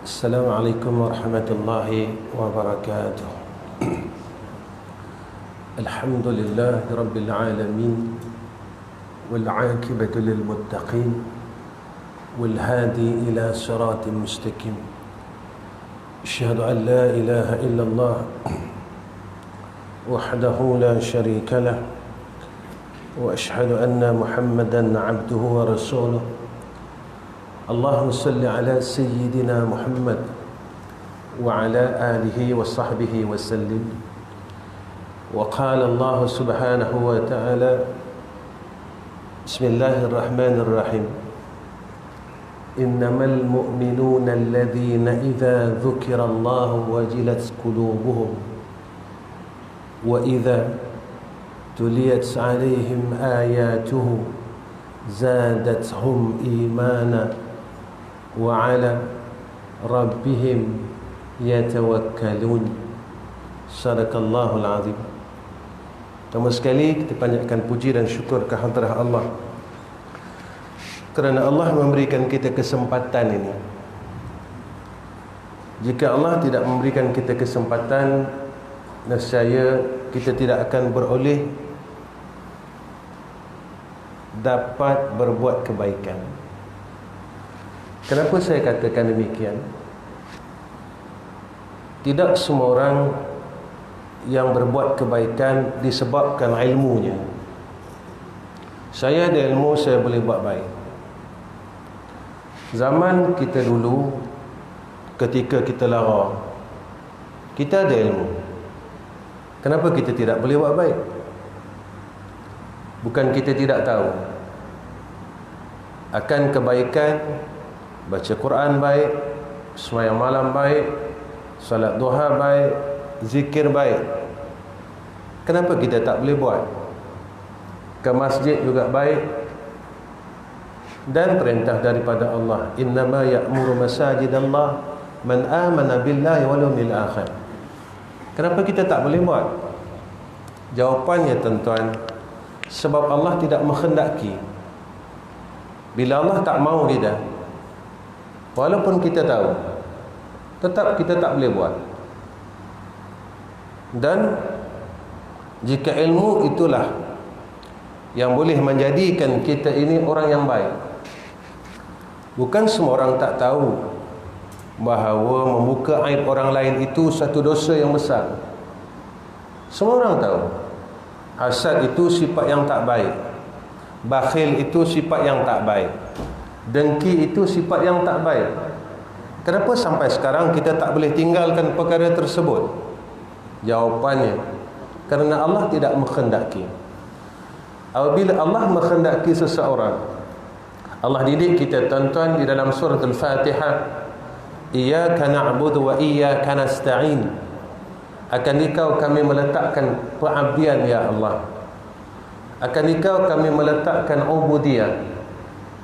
السلام عليكم ورحمة الله وبركاته. الحمد لله رب العالمين، والعاقبة للمتقين، والهادي إلى صراط مستقيم. أشهد أن لا إله إلا الله وحده لا شريك له، وأشهد أن محمدا عبده ورسوله. اللهم صل على سيدنا محمد وعلى آله وصحبه وسلم. وقال الله سبحانه وتعالى: بسم الله الرحمن الرحيم. إنما المؤمنون الذين إذا ذكر الله وجلت قلوبهم وإذا تليت عليهم آياته زادتهم إيمانا وعلى ربهم يتوكلون. Sadaqallahul azim. Pertama sekali kita panjatkan puji dan syukur ke hadrah Allah kerana Allah memberikan kita kesempatan ini. Jika Allah tidak memberikan kita kesempatan, nescaya kita tidak akan beroleh dapat berbuat kebaikan. Kenapa saya katakan demikian? Tidak semua orang yang berbuat kebaikan disebabkan ilmunya. Saya ada ilmu, saya boleh buat baik. Zaman kita dulu, ketika kita lara, kita ada ilmu. Kenapa kita tidak boleh buat baik? Bukan kita tidak tahu akan kebaikan, baca Quran baik, sembahyang malam baik, salat duha baik, zikir baik. Kenapa kita tak boleh buat? Ke masjid juga baik. Dan perintah daripada Allah, innama ya'muru masajidallah man amana billahi wal yawmil akhir. Kenapa kita tak boleh buat? Jawapannya tuan-tuan, sebab Allah tidak menghendaki. Bila Allah tak mahu kita, walaupun kita tahu, tetap kita tak boleh buat. Dan jika ilmu itulah yang boleh menjadikan kita ini orang yang baik. Bukan semua orang tak tahu bahawa membuka aib orang lain itu satu dosa yang besar. Semua orang tahu. Hasad itu sifat yang tak baik. Bakhil itu sifat yang tak baik. Dengki itu sifat yang tak baik. Kenapa sampai sekarang kita tak boleh tinggalkan perkara tersebut? Jawapannya, kerana Allah tidak menghendaki. Apabila Allah menghendaki seseorang, Allah didik kita tuan-tuan di dalam surah Al-Fatihah, Iyyaka na'budu wa iyyaka nasta'in. Akan Engkau kami meletakkan pengabdian ya Allah. Akan Engkau kami meletakkan ubudiyah.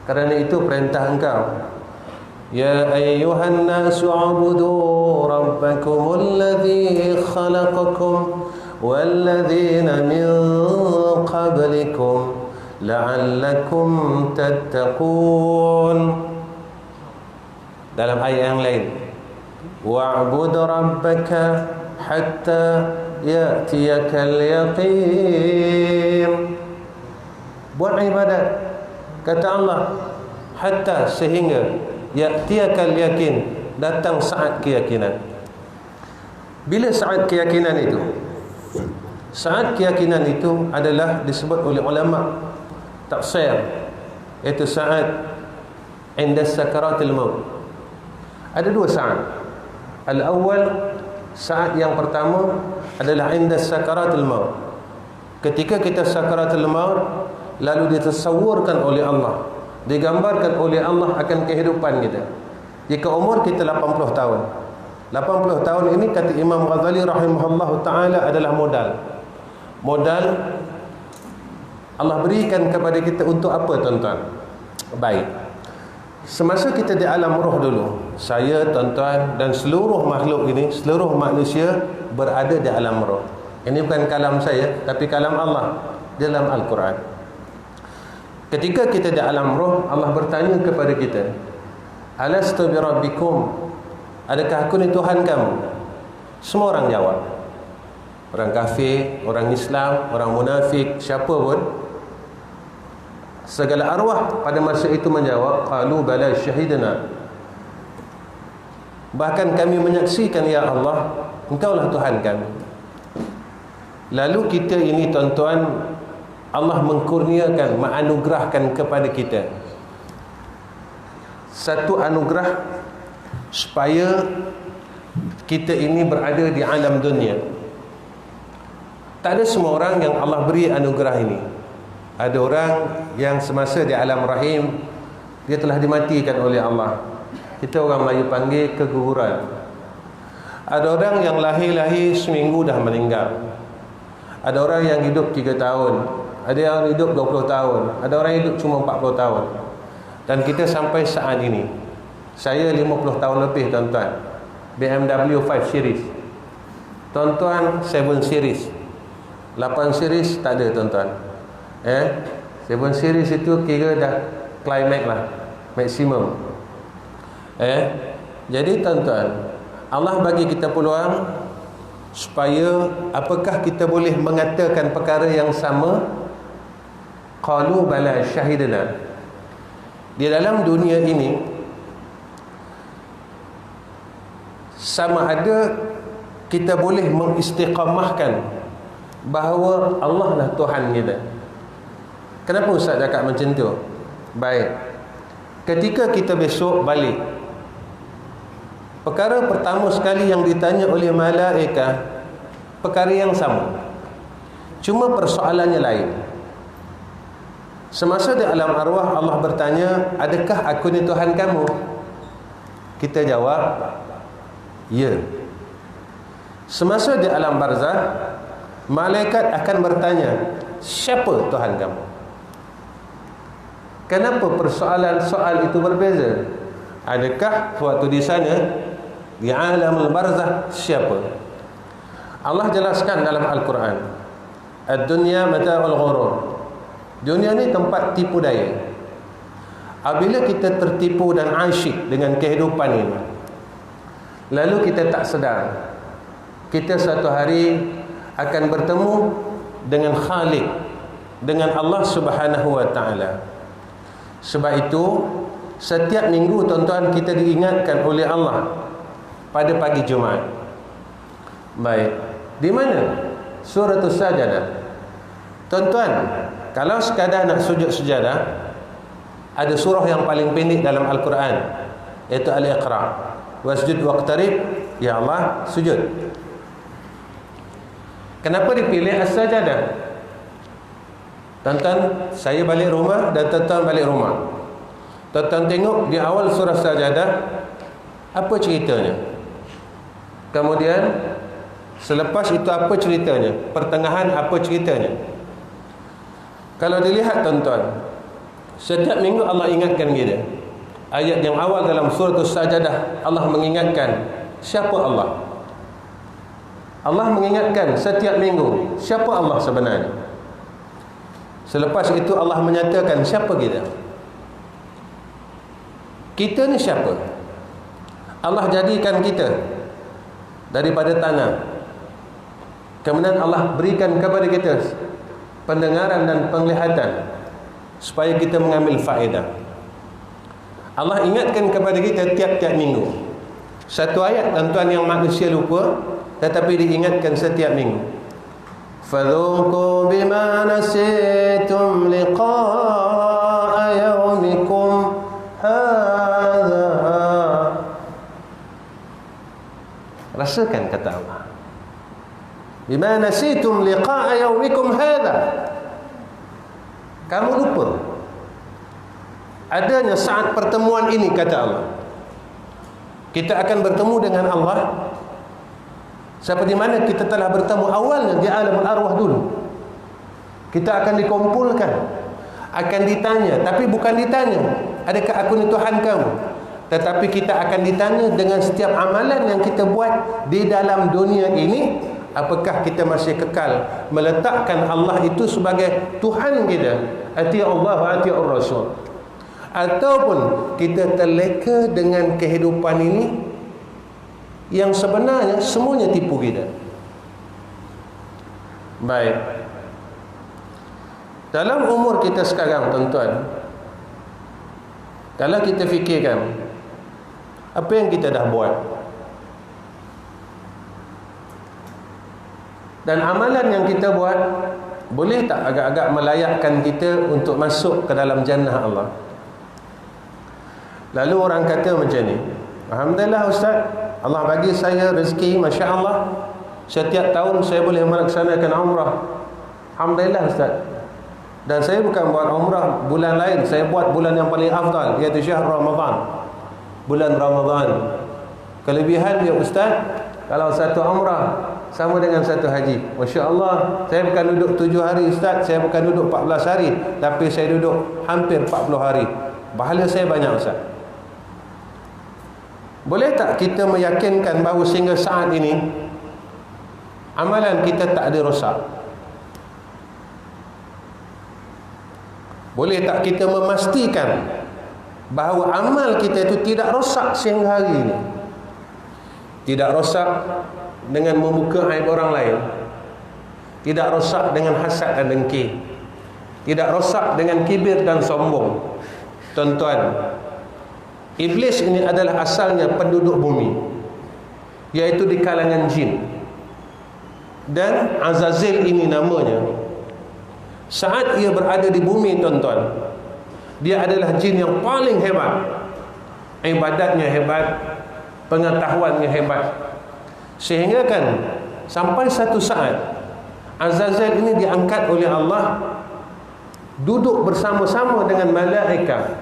Kerana itu perintah Engkau. Ya ayyuhan nasu ubudu rabbakumul ladzi khalaqakum walladzina min qablikum la'allakum tattaqun. Dalam ayat yang lain, wa'bud rabbaka hatta ya'tiyakal yaqin. Buat ibadat, kata Allah, hatta sehingga ya'tiyakal yaqin, datang saat keyakinan. Bila saat keyakinan itu? Saat keyakinan itu adalah disebut oleh ulama tafsir, iaitu saat inda sakaratil maut. Ada dua saat. Al-awwal, saat yang pertama adalah inda sakaratil maut. Ketika kita sakaratul maut, lalu ditasawurkan oleh Allah, digambarkan oleh Allah akan kehidupan kita. Jika umur kita 80 tahun, 80 tahun ini kata Imam Ghazali rahimahullah ta'ala adalah modal. Modal Allah berikan kepada kita untuk apa tuan-tuan? Baik. Semasa kita di alam roh dulu, saya, tuan-tuan dan seluruh makhluk ini, seluruh manusia berada di alam roh. Ini bukan kalam saya, tapi kalam Allah dalam Al-Quran. Ketika kita di alam roh, Allah bertanya kepada kita, Alastu bi rabbikum? adakah aku ni Tuhan kamu? Semua orang jawab. Orang kafir, orang Islam, orang munafik, siapa pun, segala arwah pada masa itu menjawab, qalu bala syahidna. Bahkan kami menyaksikan, ya Allah, Engkaulah Tuhan kami. Lalu kita ini, tuan-tuan, Allah mengkurniakan, menganugerahkan kepada kita satu anugerah supaya kita ini berada di alam dunia. Tak ada semua orang yang Allah beri anugerah ini. Ada orang yang semasa di alam rahim, dia telah dimatikan oleh Allah. Kita orang Melayu panggil keguguran. Ada orang yang lahir-lahir seminggu dah meninggal. Ada orang yang hidup 3 tahun. Ada yang hidup 20 tahun. Ada orang hidup cuma 40 tahun. Dan kita sampai saat ini, saya 50 tahun lebih, tuan-tuan, BMW 5 Series, tuan-tuan 7 Series, 8 Series tak ada, tuan-tuan. 7 Series itu kira dah climax lah, maksimum. Jadi tuan-tuan, Allah bagi kita peluang supaya apakah kita boleh mengatakan perkara yang sama. Qalu bala syahidna. Di dalam dunia ini, sama ada kita boleh mengistiqamahkan bahawa Allah lah Tuhan kita. Kenapa Ustaz cakap macam tu? Baik, ketika kita besok balik, perkara pertama sekali yang ditanya oleh malaikat, perkara yang sama, cuma persoalannya lain. Semasa di alam arwah, Allah bertanya, adakah aku ni Tuhan kamu? Kita jawab, ya. Semasa di alam barzah, malaikat akan bertanya, siapa Tuhan kamu? Kenapa persoalan soal itu berbeza? Adakah waktu di sana, di alam barzah, siapa? Allah jelaskan dalam Al-Quran, ad-dunya mata'ul ghurur. Dunia ni tempat tipu daya. Apabila kita tertipu dan asyik dengan kehidupan ini, lalu kita tak sedar, kita satu hari akan bertemu dengan Khalik, dengan Allah Subhanahu wa ta'ala. Sebab itu setiap minggu, tuan-tuan, kita diingatkan oleh Allah pada pagi Jumaat. Baik, di mana? Surah As-Sajadah. Tuan-tuan, kalau sekadar nak sujud sejadah, ada surah yang paling pendek dalam Al-Quran, iaitu Al-Iqra. Wasjud waqtarib, ya Allah, sujud. Kenapa dipilih As-Sajadah? Tuan-tuan, saya balik rumah dan tuan-tuan balik rumah. Tuan-tuan tengok di awal surah Sajadah, apa ceritanya? Kemudian selepas itu apa ceritanya? Pertengahan apa ceritanya? Kalau dilihat, tuan-tuan, setiap minggu Allah ingatkan kita. Ayat yang awal dalam surah As-Sajadah, Allah mengingatkan siapa Allah. Allah mengingatkan setiap minggu siapa Allah sebenarnya. Selepas itu Allah menyatakan siapa kita. Kita ni siapa? Allah jadikan kita daripada tanah. Kemudian Allah berikan kepada kita pendengaran dan penglihatan supaya kita mengambil faedah. Allah ingatkan kepada kita tiap-tiap minggu. Satu ayat, tuan-tuan, yang manusia lupa, tetapi diingatkan setiap minggu. Fadhuqu bima nasitum liqa'a yawmikum hadha. Rasakan, kata Allah, bima nasitum liqa'a yawmikum hadha. Kamu lupa adanya saat pertemuan ini, kata Allah. Kita akan bertemu dengan Allah seperti mana kita telah bertemu awalnya di alam arwah dulu. Kita akan dikumpulkan, akan ditanya, tapi bukan ditanya adakah aku ni Tuhan kamu, tetapi kita akan ditanya dengan setiap amalan yang kita buat di dalam dunia ini. Apakah kita masih kekal meletakkan Allah itu sebagai Tuhan kita, ati Allah wa ati Rasul, ataupun kita terleka dengan kehidupan ini yang sebenarnya semuanya tipu kita. Baik, dalam umur kita sekarang tuan-tuan, kalau kita fikirkan apa yang kita dah buat dan amalan yang kita buat, boleh tak agak-agak melayakkan kita untuk masuk ke dalam jannah Allah? Lalu orang kata macam ni, alhamdulillah Ustaz, Allah bagi saya rezeki, Masya Allah, setiap tahun saya boleh melaksanakan umrah. Alhamdulillah Ustaz. Dan saya bukan buat umrah bulan lain, saya buat bulan yang paling afdal, iaitu syahr Ramadan, bulan Ramadan. Kelebihan dia Ustaz, kalau satu umrah sama dengan satu haji. Masya Allah, saya bukan duduk 7 hari Ustaz, saya bukan duduk 14 hari, tapi saya duduk hampir 40 hari. Pahala saya banyak Ustaz. Boleh tak kita meyakinkan bahawa sehingga saat ini amalan kita tak ada rosak? Boleh tak kita memastikan bahawa amal kita itu tidak rosak sehingga hari ini? Tidak rosak dengan membuka aib orang lain, tidak rosak dengan hasad dan dengki, tidak rosak dengan kibir dan sombong. Tuan-tuan, iblis ini adalah asalnya penduduk bumi, iaitu di kalangan jin. Dan Azazil ini namanya. Saat ia berada di bumi tuan-tuan, dia adalah jin yang paling hebat, ibadatnya hebat, pengetahuannya hebat. Sehingga kan sampai satu saat Azazil ini diangkat oleh Allah duduk bersama-sama dengan malaikat.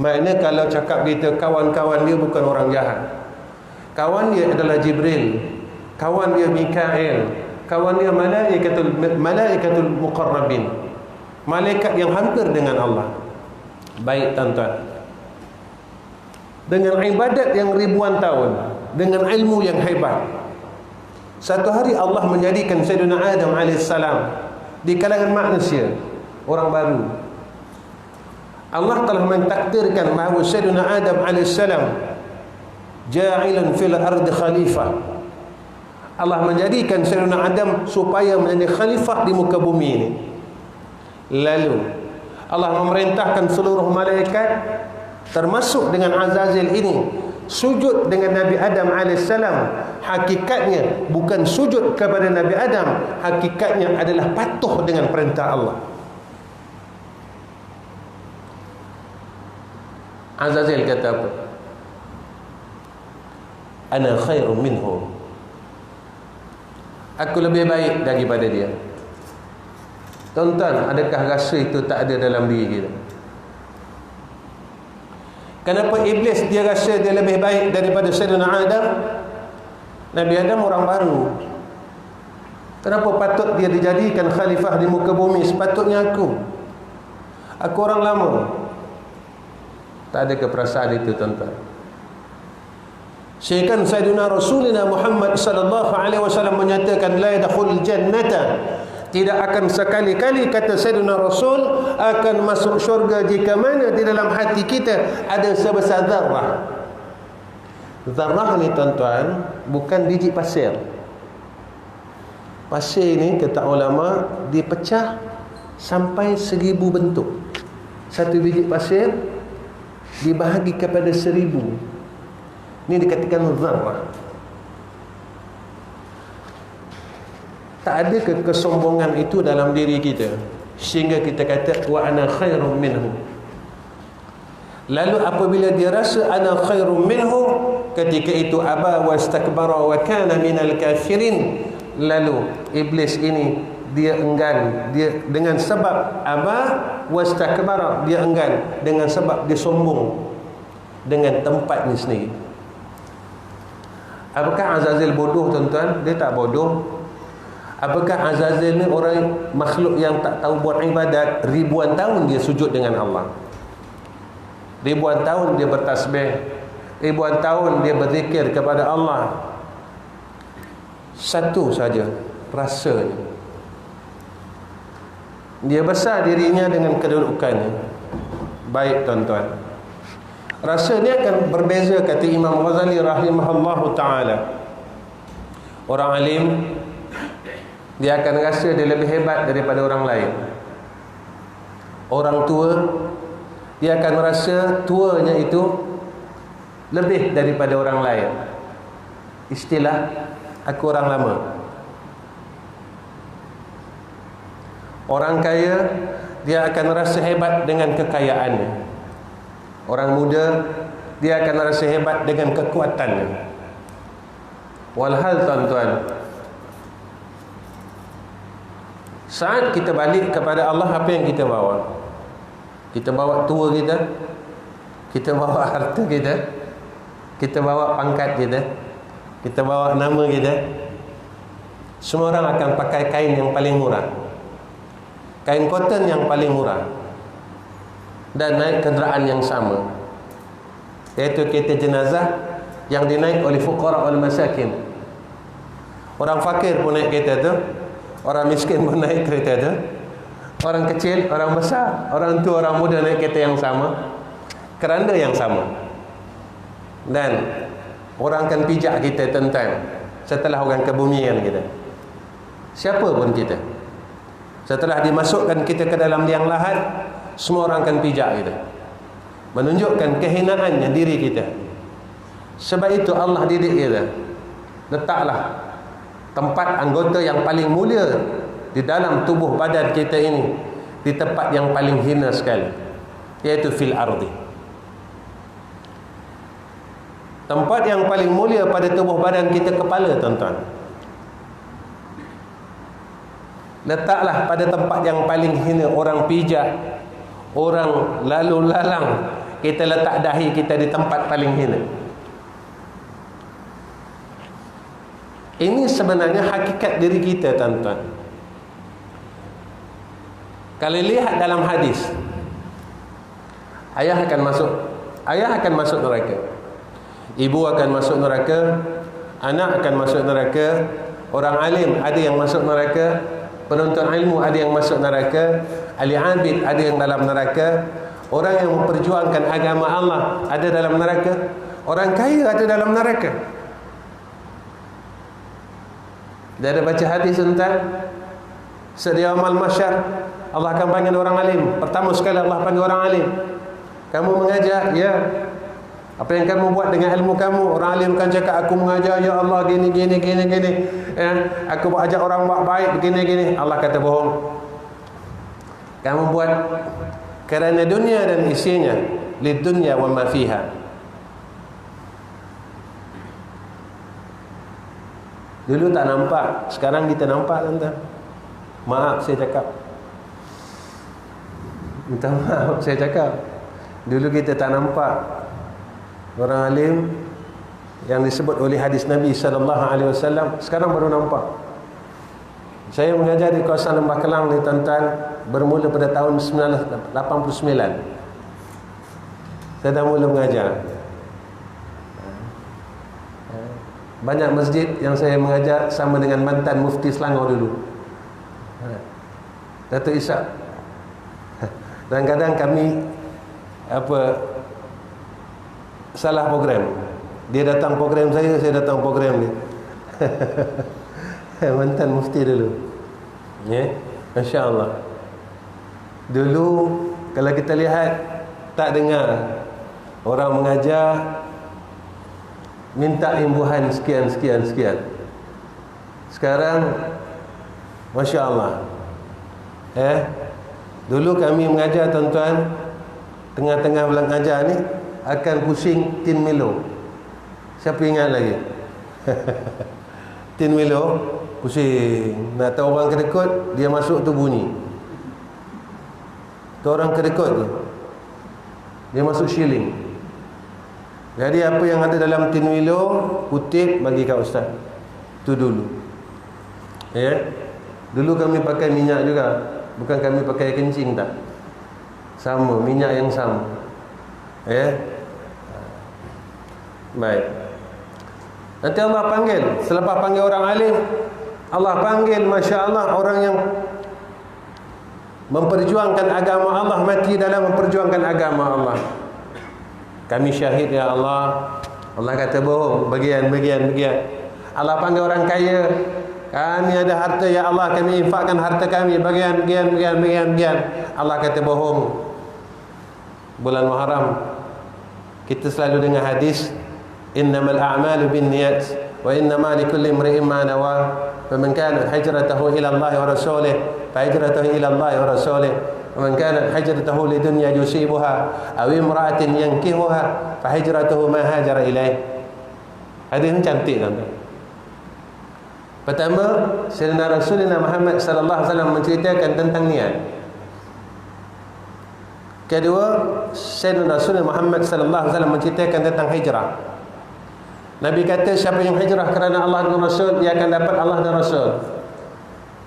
Maknanya kalau cakap kita kawan-kawan dia bukan orang jahat, kawan dia adalah Jibril, kawan dia Mikail, kawan dia malaikatul muqarrabin, malaikat yang hampir dengan Allah. Baik tuan-tuan, dengan ibadat yang ribuan tahun, dengan ilmu yang hebat, satu hari Allah menjadikan Sayyidina Adam AS di kalangan manusia orang baru. Allah telah mentakdirkan bahawa Sayyidina Adam AS ja'ilun fil ardi khalifah. Allah menjadikan Sayyidina Adam supaya menjadi khalifah di muka bumi ini. Lalu Allah memerintahkan seluruh malaikat termasuk dengan Azazil ini sujud dengan Nabi Adam AS. Hakikatnya bukan sujud kepada Nabi Adam, hakikatnya adalah patuh dengan perintah Allah. Azazil kata apa? Ana khairum minhu, aku lebih baik daripada dia. Tuan-tuan, adakah rasa itu tak ada dalam diri kita? Kenapa iblis dia rasa dia lebih baik daripada Sayyidina Adam? Nabi Adam orang baru. Kenapa patut dia dijadikan khalifah di muka bumi? Sepatutnya aku orang lama. Tak ada keperasaan itu tuan-tuan. Sehingga Sayyidina Rasulullah Muhammad sallallahu alaihi wasallam menyatakan la yadkhulul jannata, tidak akan sekali-kali, kata Sayyidina Rasul, akan masuk syurga jika mana di dalam hati kita ada sebesar zarrah. Zarrah ni tuan-tuan bukan biji pasir. Pasir ni kata ulama dipecah sampai 1000 bentuk. Satu biji pasir dibahagi kepada 1000. Ini dikatakan zarrah. Tak ada kesombongan itu dalam diri kita sehingga kita kata wa ana khairum minhu. Lalu apabila dia rasa ana khairum minhu, ketika itu aba wastakbara wa kana minal kafirin. Lalu iblis ini dia enggan, dia dengan sebab aba wastakbara, dia enggan dengan sebab dia sombong dengan tempatnya sendiri. Apakah Azazil bodoh tuan-tuan? Dia tak bodoh. Apakah Azazil ni orang makhluk yang tak tahu buat ibadat? Ribuan tahun dia sujud dengan Allah, ribuan tahun dia bertasbih, ribuan tahun dia berzikir kepada Allah. Satu saja rasanya, dia besar dirinya dengan kedudukannya. Baik tuan-tuan, Rasa ni akan berbeza, kata Imam Ghazali rahimahullahu ta'ala. Orang alim, dia akan rasa dia lebih hebat daripada orang lain. Orang tua, dia akan rasa tuanya itu lebih daripada orang lain. Istilah, aku orang lama. Orang kaya, dia akan rasa hebat dengan kekayaannya. Orang muda, dia akan rasa hebat dengan kekuatannya. Walhal tuan-tuan, saat kita balik kepada Allah, apa yang kita bawa? Kita bawa tua kita, kita bawa harta kita, kita bawa pangkat kita, kita bawa nama kita. Semua orang akan pakai kain yang paling murah, kain cotton yang paling murah, dan naik kenderaan yang sama, iaitu kereta jenazah yang dinaik oleh fuqara wal masakin. Orang fakir pun naik kereta tu, orang miskin pun naik kereta tu, orang kecil, orang besar, orang tua, orang muda naik kereta yang sama, keranda yang sama. Dan orang akan pijak kita tentang setelah orang kebumian kita, siapa pun kita, setelah dimasukkan kita ke dalam liang lahat, semua orang akan pijak kita, menunjukkan kehinaannya diri kita. Sebab itu Allah didik kita, letaklah tempat anggota yang paling mulia di dalam tubuh badan kita ini di tempat yang paling hina sekali, iaitu fil ardi. Tempat yang paling mulia pada tubuh badan kita, kepala, tuan-tuan. Letaklah pada tempat yang paling hina, orang pijak, orang lalu lalang, kita letak dahi kita di tempat paling hina. Ini sebenarnya hakikat diri kita, tuan-tuan. Kalau lihat dalam hadis, ayah akan masuk neraka, ibu akan masuk neraka, anak akan masuk neraka, orang alim ada yang masuk neraka, penuntut ilmu ada yang masuk neraka, ahli abid ada yang dalam neraka, orang yang memperjuangkan agama Allah ada dalam neraka, orang kaya ada dalam neraka. Dia ada baca hadis tentang sedia amal masyar, Allah akan panggil orang alim. Pertama sekali Allah panggil orang alim. Kamu mengajar, ya. Apa yang kamu buat dengan ilmu kamu? Orang alim kan cakap, aku mengajar, ya Allah, gini. Ya, aku ajak orang buat baik, begini. Allah kata bohong. Kamu buat kerana dunia dan isinya, lid dunya wa ma fiha. Dulu tak nampak, sekarang kita nampak, tuan-tuan. Maaf saya cakap. Minta maaf saya cakap. Dulu kita tak nampak orang alim yang disebut oleh hadis Nabi SAW, sekarang baru nampak. Saya mengajar di kawasan Lembah Kelang ni, tuan-tuan, bermula pada tahun 1989. Saya dah mula mengajar. Banyak masjid yang saya mengajar sama dengan mantan mufti Selangor dulu, Datuk Ishak. Kadang-kadang kami salah program. Dia datang program saya datang program dia. Mantan mufti dulu. Ya, masya-Allah. Dulu kalau kita lihat, tak dengar orang mengajar minta imbuhan sekian. Sekarang masya-Allah. Dulu kami mengajar, tuan-tuan, tengah-tengah bulan ajar ni akan pusing tin Milo. Siapa ingat lagi? Tin Milo pusing. Nak tahu orang kedekut, dia masuk tu bunyi. Tu orang kedekut tu, dia masuk shilling. Jadi apa yang ada dalam tin Milo, kutip bagi kat ustaz. Tu dulu. Ya. Dulu kami pakai minyak juga. Bukan kami pakai kencing, tak. Sama, minyak yang sama. Ya. Baik. Nanti Allah panggil, selepas panggil orang alim, Allah panggil, masya-Allah, orang yang memperjuangkan agama Allah, mati dalam memperjuangkan agama Allah. Kami syahid ya Allah. Allah kata bohong, bagian. Allah panggil orang kaya, kami ada harta ya Allah, kami infakkan harta kami, bagian. Allah kata bohong. Bulan Muharram kita selalu dengar hadis, innamal a'malu binniyat wa innama likulli imri'in ma nawa, faman kanat hijratuhu ila Allah wa rasulih fa hijratuhu ila Allah wa rasulih, wa man kanat hijratuhu lidunya yusibuha aw imra'atin yankihuha fa hijratuhu ma hajara ilaih. Hadis ini cantik kan? Pertama, Sayyidina Rasulullah Muhammad sallallahu alaihi wasallam menceritakan tentang niat. Kedua, Sayyidina Rasulullah Muhammad sallallahu alaihi wasallam menceritakan tentang hijrah. Nabi kata siapa yang hijrah kerana Allah dan Rasul, dia akan dapat Allah dan Rasul.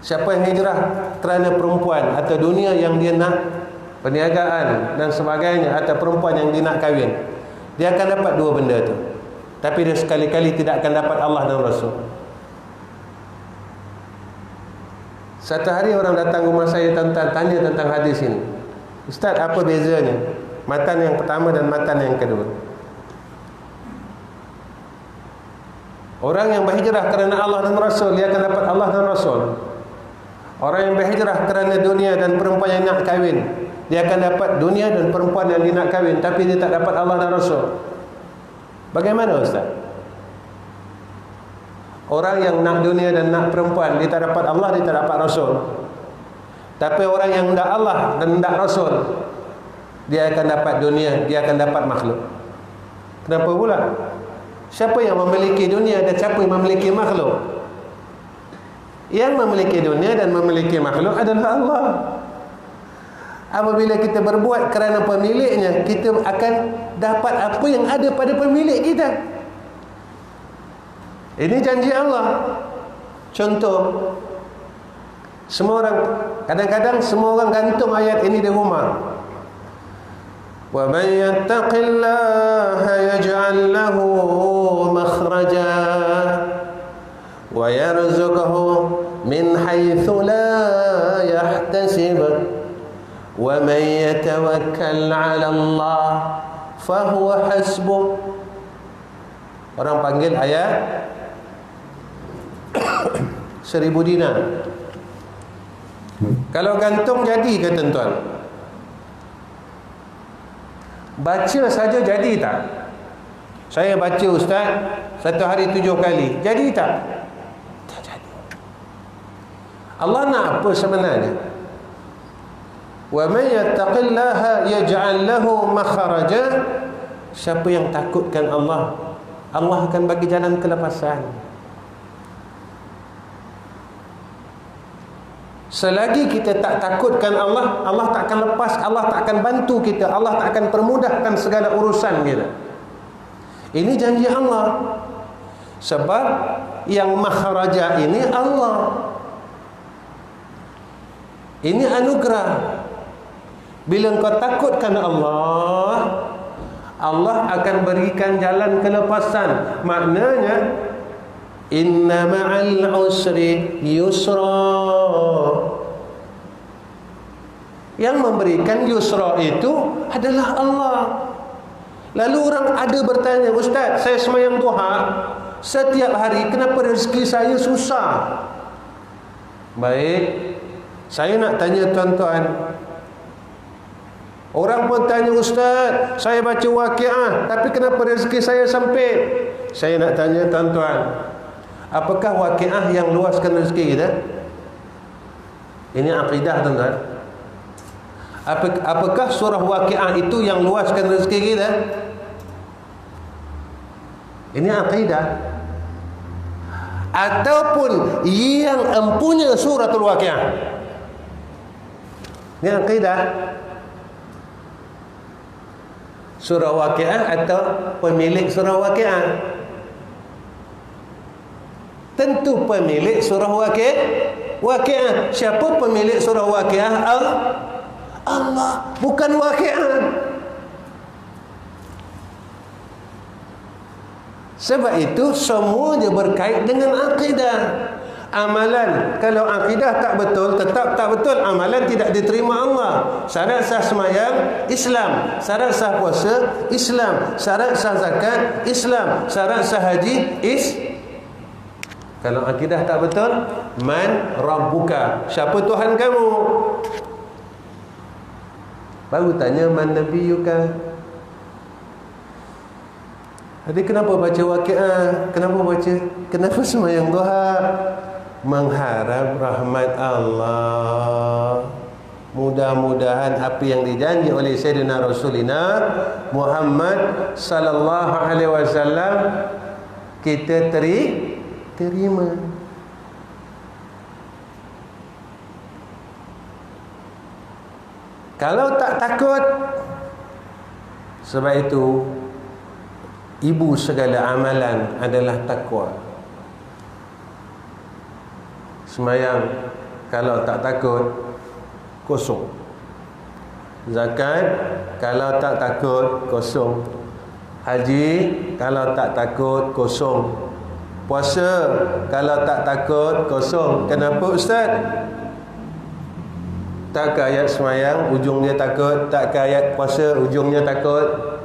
Siapa yang hijrah kerana perempuan atau dunia yang dia nak, perniagaan dan sebagainya, atau perempuan yang dia nak kahwin, dia akan dapat dua benda tu. Tapi dia sekali-kali tidak akan dapat Allah dan Rasul. Satu hari orang datang rumah saya tanya tentang hadis ini. Ustaz, apa bezanya matan yang pertama dan matan yang kedua? Orang yang berhijrah kerana Allah dan Rasul, dia akan dapat Allah dan Rasul. Orang yang berhijrah kerana dunia dan perempuan yang nak kahwin, dia akan dapat dunia dan perempuan yang dia nak kahwin, tapi dia tak dapat Allah dan Rasul. Bagaimana Ustaz? Orang yang nak dunia dan nak perempuan, dia tak dapat Allah, dia tak dapat Rasul. Tapi orang yang hendak Allah dan hendak Rasul, dia akan dapat dunia, dia akan dapat makhluk. Kenapa pula? Siapa yang memiliki dunia dan siapa yang memiliki makhluk? Yang memiliki dunia dan memiliki makhluk adalah Allah. Apabila kita berbuat kerana pemiliknya, kita akan dapat apa yang ada pada pemilik kita. Ini janji Allah. Contoh, semua orang, kadang-kadang semua orang gantung ayat ini di rumah. Wa man yattaqillaha yaj'al lahu makhraja wa yarzuqhu min haitsu la yahtasib wa man yatawakkal 'ala Allah fa huwa hasbuh. Orang panggil ayat 1000 dinar. Kalau gantung jadi ke tuan-tuan? Baca saja jadi tak? Saya baca Ustaz satu hari 7 kali, jadi tak? Tak jadi. Allah nak apa sebenarnya? Wa man yattaqillaha yaj'al lahu makhraja. Siapa yang takutkan Allah, Allah akan bagi jalan kelepasan. Selagi kita tak takutkan Allah, Allah tak akan lepas, Allah tak akan bantu kita, Allah tak akan permudahkan segala urusan kita. Ini janji Allah. Sebab yang makhraja ini Allah. Ini anugerah. Bila engkau takutkan Allah, Allah akan berikan jalan kelepasan. Maknanya inna ma'al usri yusra. Yang memberikan yusra itu adalah Allah. Lalu orang ada bertanya, Ustaz, saya sembahyang duha setiap hari, kenapa rezeki saya susah? Baik, saya nak tanya tuan-tuan. Orang pun tanya, Ustaz, saya baca Waqiah, tapi kenapa rezeki saya sempit? Saya nak tanya tuan-tuan, apakah Waqiah yang luaskan rezeki kita? Ini akidah tuan-tuan. Apakah surah Waqiah itu yang luaskan rezeki kita? Ini akidah. Ataupun yang empunya suratul Waqiah. Ini akidah. Surah Waqiah atau pemilik surah Waqiah? Tentu pemilik surah Waqiah. Siapa pemilik surah Waqiah? Allah, bukan Waqiah. Sebab itu semuanya berkait dengan akidah. Amalan, kalau akidah tak betul, tetap tak betul, amalan tidak diterima Allah. Syarat sah sembahyang Islam, syarat sah puasa Islam, syarat sah zakat Islam, syarat sah haji Kalau akidah tak betul, man rabbuka, siapa Tuhan kamu? Baru tanya man nabiyuka. Jadi kenapa baca waqiah? Kenapa sembahyang duha? Mengharap rahmat Allah. Mudah-mudahan apa yang dijanji oleh Sayyidina Rasulina Muhammad sallallahu alaihi wasallam kita terima. Kalau tak takut, sebab itu ibu segala amalan adalah takwa. Sembahyang kalau tak takut, kosong. Zakat kalau tak takut, kosong. Haji kalau tak takut, kosong. Puasa kalau tak takut, kosong. Kenapa Ustaz? Tak ke ayat sembahyang ujungnya takut, tak ke ayat puasa ujungnya takut.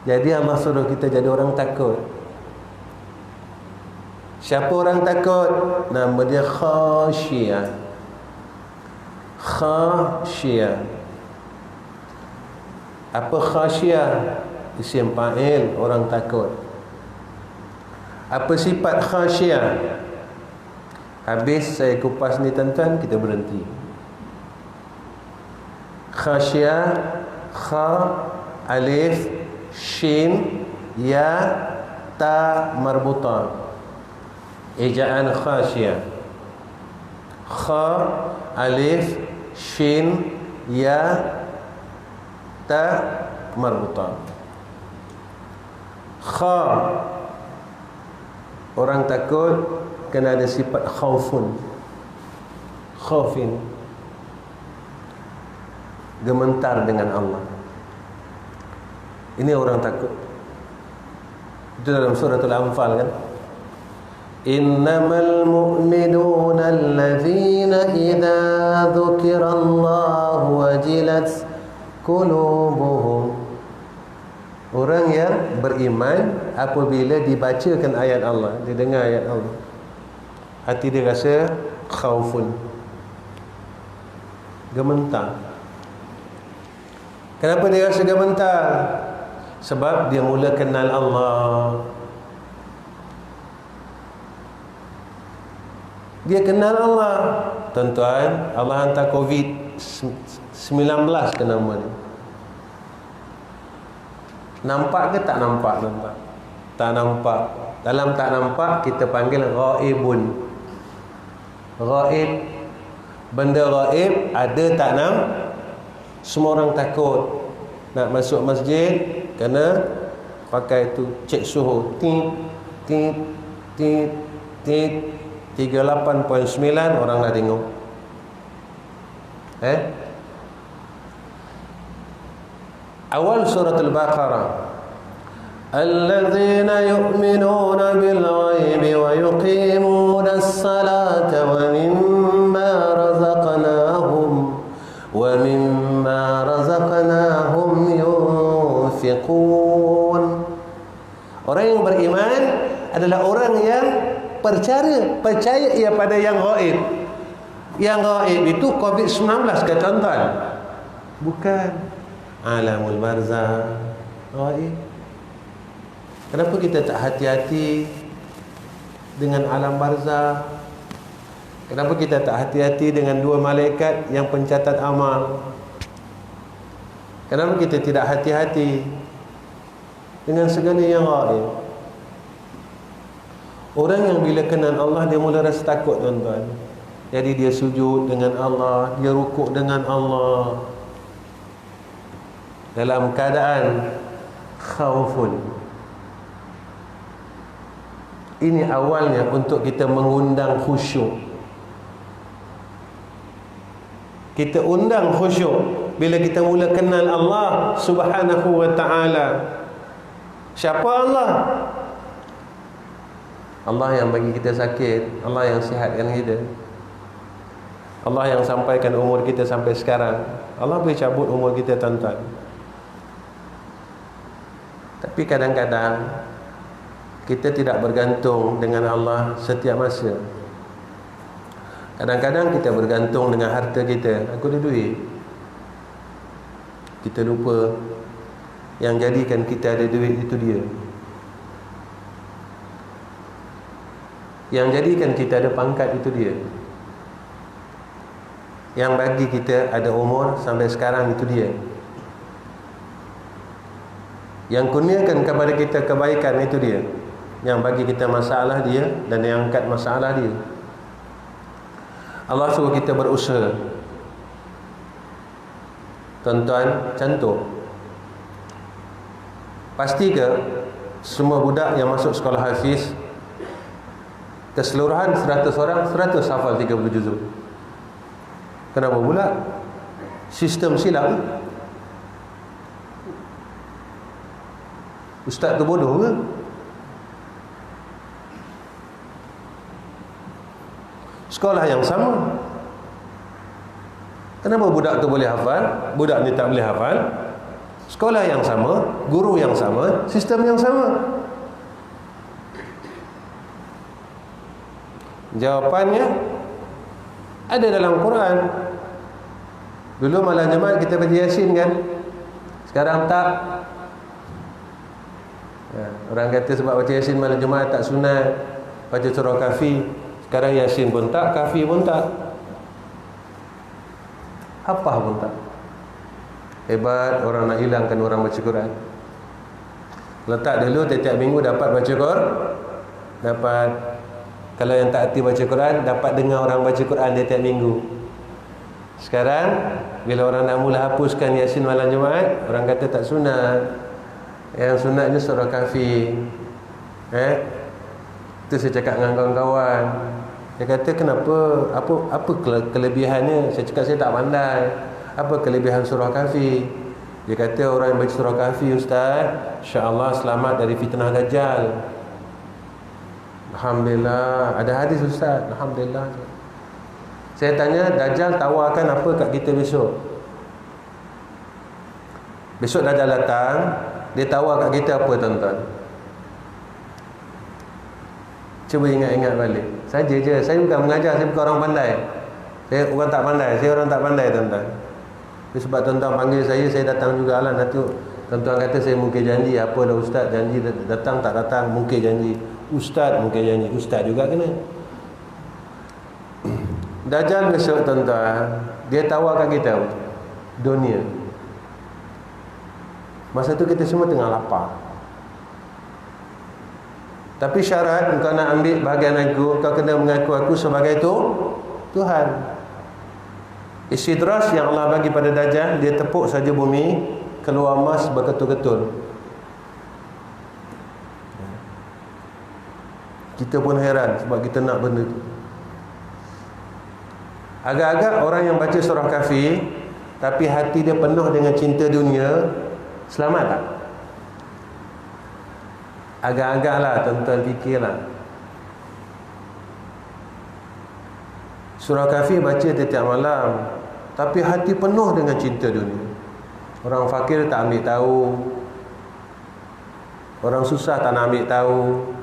Jadi Allah suruh kita jadi orang takut. Siapa orang takut? Nama dia khasyiyah. Khasyiyah. Apa khasyiyah? Isim fa'il, orang takut. Apa sifat khasyiyah? Habis saya kupas ni tuan-tuan, kita berhenti. Khasyiyah, kha, alif, shin, ya, ta marbutah. Ejaan khasyiyah. Kha, alif, shin, ya, ta marbutah. Kha, orang takut kena ada sifat khaufun. Khaufin, gementar dengan Allah. Ini orang takut. Itu dalam suratul Anfal kan. Innamal mu'minuna allazina idza dzukirallahu wajilat qulubuhum. Orang yang beriman apabila dibacakan ayat Allah, dia dengar ayat Allah, hati dia rasa khaufun, gementar. Kenapa dia rasa gementar? Sebab dia mula kenal Allah. Dia kenal Allah. Tuan-tuan, Allah hantar COVID-19 ke nama dia. Nampak ke tak nampak? Nampak. Tak nampak. Dalam tak nampak kita panggil ghaibun. Ghaib. Benda ghaib ada tak nampak. Semua orang takut nak masuk masjid, kena pakai tu cek suhu, tit tit tit tit 38.9 orang dah tengok. Awal surat Al-Baqarah, alladzina yu'minuna bil ghaibi wa yuqimuna as-salata wa mimma razaqnahum yunfiqun. Orang yang beriman adalah orang yang percaya ia pada yang gaib. Yang gaib itu COVID-19 ke tuan-tuan? Bukan. Alamul barzah gaib. Kenapa kita tak hati-hati dengan alam barzah? Kenapa kita tak hati-hati dengan dua malaikat yang pencatat amal? Kenapa kita tidak hati-hati dengan segala yang gaib? Orang yang bila kenal Allah, dia mula rasa takut tuan-tuan. Jadi dia sujud dengan Allah, dia rukuk dengan Allah dalam keadaan khaufun. Ini awalnya untuk kita mengundang khusyuk. Kita undang khusyuk bila kita mula kenal Allah Subhanahu wa ta'ala. Siapa Allah? Allah yang bagi kita sakit, Allah yang sihatkan kita, Allah yang sampaikan umur kita sampai sekarang. Allah boleh cabut umur kita, tuan-tuan. Tapi kadang-kadang kita tidak bergantung dengan Allah setiap masa. Kadang-kadang kita bergantung dengan harta kita. Aku ada duit, kita lupa yang jadikan kita ada duit itu dia. Yang jadikan kita ada pangkat itu dia. Yang bagi kita ada umur sampai sekarang itu dia. Yang kurniakan kepada kita kebaikan itu dia. Yang bagi kita masalah dia, dan yang angkat masalah dia. Allah suruh kita berusaha. Tuan-tuan, contoh, pasti ke semua budak yang masuk sekolah hafiz, keseluruhan 100 orang 100 hafal 30 juzuk? Kenapa pula? Sistem silap. Ustaz tu bodoh ke? Sekolah yang sama, kenapa budak tu boleh hafal, budak ni tak boleh hafal? Sekolah yang sama, guru yang sama, sistem yang sama. Jawapannya ada dalam Quran. Dulu malam Jumaat kita baca Yasin kan? Sekarang tak. Ya, orang kata sebab baca Yasin malam Jumaat tak sunat, baca surah Kahfi. Sekarang Yasin pun tak, Kahfi pun tak, apa pun tak. Hebat orang nak hilangkan orang baca Quran. Letak dulu tiap-tiap minggu dapat baca Quran, dapat. Kalau yang tak hati baca Quran, dapat dengar orang baca Quran tiap minggu. Sekarang bila orang nak mula hapuskan Yasin malam Jumaat, orang kata tak sunat. Yang sunatnya surah Kahfi. Itu saya cakap dengan kawan-kawan. Dia kata kenapa, apa kelebihannya? Saya cakap saya tak pandai. Apa kelebihan surah Kahfi? Dia kata orang yang baca surah Kahfi, Ustaz, insya-Allah selamat dari fitnah Dajjal. Alhamdulillah, ada hadis Ustaz. Alhamdulillah. Saya tanya, Dajjal tawarkan apa kat kita besok? Besok Dajjal datang, dia tawar kat kita apa, tuan-tuan? Cuba ingat-ingat balik. Saja je, saya bukan mengajar, saya bukan orang pandai. Saya orang tak pandai, saya orang tak pandai, tuan-tuan. Sebab tuan-tuan panggil saya datang jugalah. Nanti tuan-tuan kata saya mungkin janji, apa dah Ustaz, janji datang tak datang, mungkin janji. Ustaz mungkin janji, Ustaz juga kena. Dajjal besok, tuan-tuan, dia tawar kat kita dunia. Masa tu kita semua tengah lapar. Tapi syarat engkau nak ambil bahagian aku, kau kena mengaku aku sebagai Tuhan. Istidraj yang Allah bagi pada Dajjal, dia tepuk saja bumi, keluar emas berketul-ketul. Kita pun heran sebab kita nak benda tu. Agak-agak orang yang baca surah Kahfi tapi hati dia penuh dengan cinta dunia, selamat tak? Agak-agaklah, tuan-tuan fikirlah. Surah Kahfi baca setiap malam, tapi hati penuh dengan cinta dunia. Orang fakir tak ambil tahu, orang susah tak nak ambil tahu.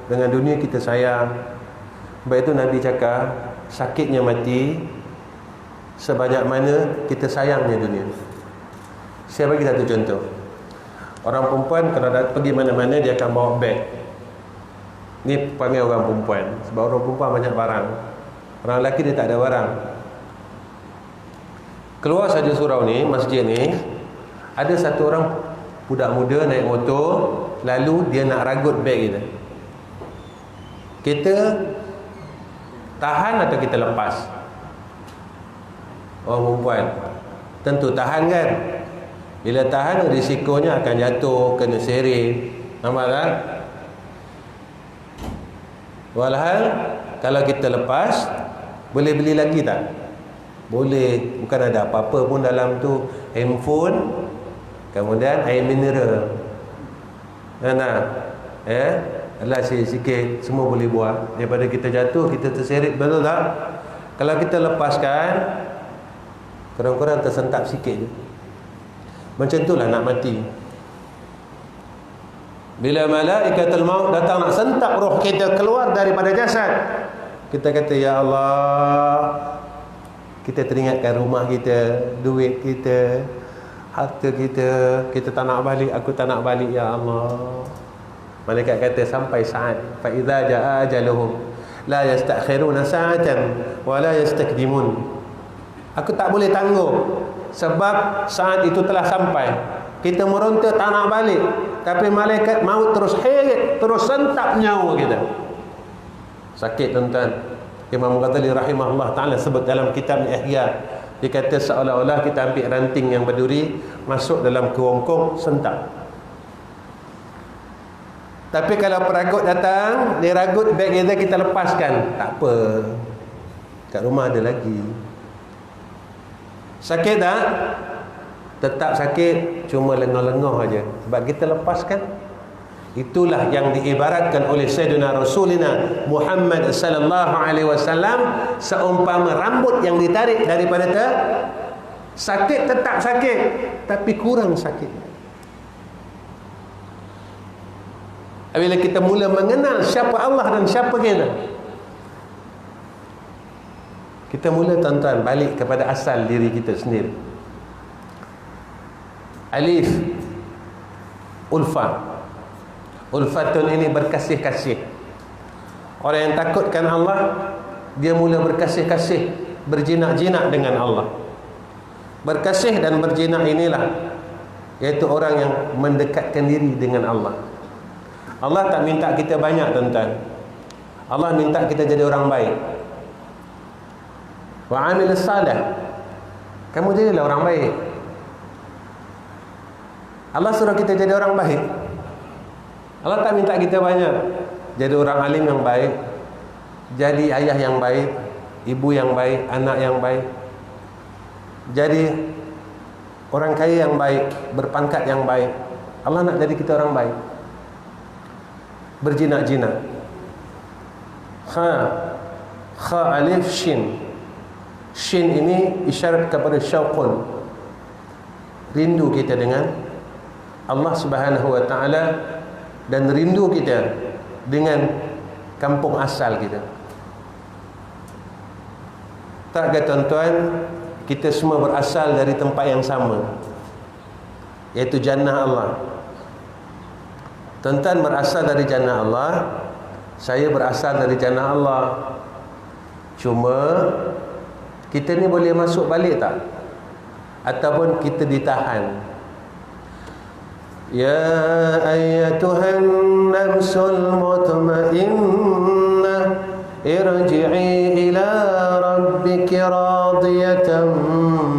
Dengan dunia kita sayang. Sebab itu Nabi cakap, sakitnya mati sebanyak mana kita sayangnya dunia. Saya bagi satu contoh. Orang perempuan kalau pergi mana-mana, dia akan bawa beg. Ni panggil orang perempuan, sebab orang perempuan banyak barang. Orang lelaki dia tak ada barang. Keluar saja surau ni, masjid ni, ada satu orang budak muda naik motor, lalu dia nak ragut beg kita. Kita tahan atau kita lepas? Orang perempuan tentu tahan kan. Bila tahan, risikonya akan jatuh, kena seret. Nampak tak? Walhal kalau kita lepas, boleh beli lagi tak? Boleh. Bukan ada apa-apa pun dalam tu. Handphone, kemudian air mineral. Alah sikit semua boleh buat. Daripada kita jatuh, kita terseret, betul tak? Kalau kita lepaskan, kurang-kurang tersentak sikit je. Macam itulah nak mati. Bila malaikatul maut datang nak sentak roh kita keluar daripada jasad, kita kata, ya Allah, kita teringatkan rumah kita, duit kita, harta kita, kita tak nak balik, aku tak nak balik, ya Allah. Malaikat kata sampai saat fa idza jaa ajaluhum la yastakhiruna sa'atan wa la yastakdimun. Aku tak boleh tangguh sebab saat itu telah sampai. Kita meronta tak nak balik, tapi malaikat maut terus heret, terus sentap nyawa kita. Sakit tuan-tuan. Imam Ghazali rahimahullah ta'ala sebut dalam kitab Ihya, dia kata seolah-olah kita ambil ranting yang berduri, masuk dalam kerongkong, sentap. Tapi kalau peragut datang, dia ragut beg kita lepaskan, tak apa, kat rumah ada lagi. Sakit tak? Tetap sakit, cuma lengah-lengah aja, sebab kita lepaskan. Itulah yang diibaratkan oleh Sayyidina Rasulina Muhammad sallallahu alaihi wasallam seumpama rambut yang ditarik daripada sakit, tetap sakit, tapi kurang sakit. Bila kita mula mengenal siapa Allah dan siapa kita mula tuan-tuan balik kepada asal diri kita sendiri. Alif, ulfa. Ulfatun ini berkasih-kasih. Orang yang takutkan Allah, dia mula berkasih-kasih, berjinak-jinak dengan Allah. Berkasih dan berjinak inilah, iaitu orang yang mendekatkan diri dengan Allah. Allah tak minta kita banyak tuan-tuan. Allah minta kita jadi orang baik. Wa amil salih. Kamu jadilah orang baik. Allah suruh kita jadi orang baik. Allah tak minta kita banyak. Jadi orang alim yang baik, jadi ayah yang baik, ibu yang baik, anak yang baik, jadi orang kaya yang baik, berpangkat yang baik. Allah nak jadi kita orang baik. Berjinak-jinak. Kha alif shin. Shin ini isyarat kepada syauqun, rindu kita dengan Allah Subhanahu wa taala, dan rindu kita dengan kampung asal kita. Tak ke tuan-tuan, kita semua berasal dari tempat yang sama, iaitu jannah Allah. Tuan-tuan berasal dari jannah Allah, saya berasal dari jannah Allah. Cuma kita ni boleh masuk balik tak? Ataupun kita ditahan? Ya ayyatuhan nafsul mutmainnah, irji'i ila rabbiki radiyatan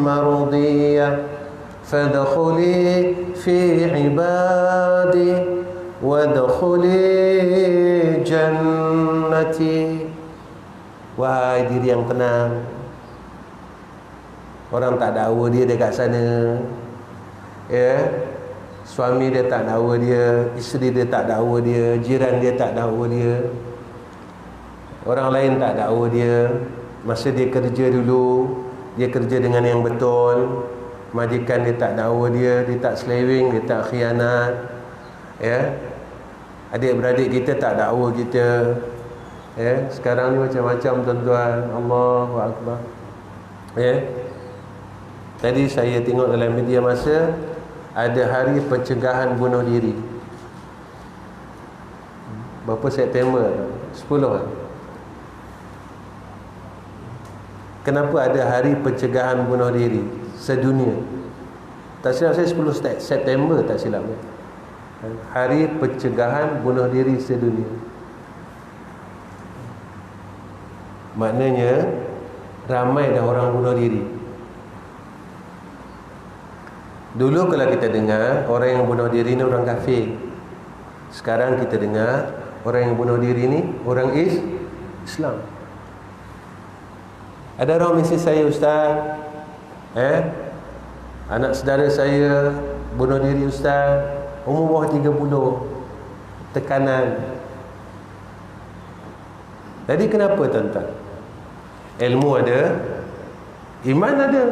mardiyah, fadkhuli fi ibadi wadkhuli jannati. Wahai diri yang tenang, orang tak dakwa dia dekat sana, ya, suami dia tak dakwa dia, isteri dia tak dakwa dia, jiran dia tak dakwa dia, orang lain tak dakwa dia. Masa dia kerja dulu, dia kerja dengan yang betul, majikan dia tak dakwa dia, dia tak seleweng, dia tak khianat, ya. Adik-beradik kita tak dakwa kita, ya. Sekarang ni macam-macam tuan-tuan. Allahu Akbar, ya. Tadi saya tengok dalam media masa, ada hari pencegahan bunuh diri. Berapa September? 10 kan? Kenapa ada hari pencegahan bunuh diri sedunia? Tak silap saya 10 September, tak silap saya. Hari pencegahan bunuh diri sedunia. Maknanya ramai dah orang bunuh diri. Dulu kalau kita dengar orang yang bunuh diri ni orang kafir, sekarang kita dengar orang yang bunuh diri ni orang Islam. Ada orang mesej saya, ustaz, anak saudara saya bunuh diri ustaz, umur bawah 30, tekanan. Jadi kenapa tuan-tuan? Ilmu ada, iman ada.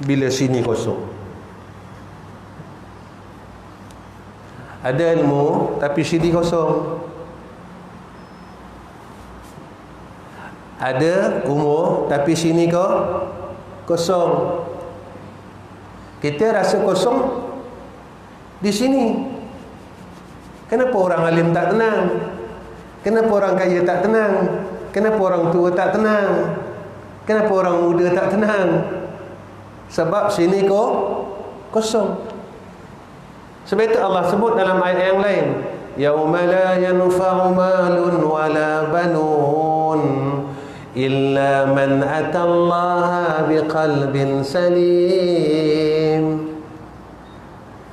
Bila sini kosong. Ada ilmu tapi sini kosong. Ada umur tapi sini kosong. Kita rasa kosong di sini. Kenapa orang alim tak tenang? Kenapa orang kaya tak tenang? Kenapa orang tua tak tenang? Kenapa orang muda tak tenang? Sebab sini kosong. Sebab itu Allah sebut dalam ayat yang lain, yauma la yanfa'u malun wala banun illa man atallaha biqalbin salim.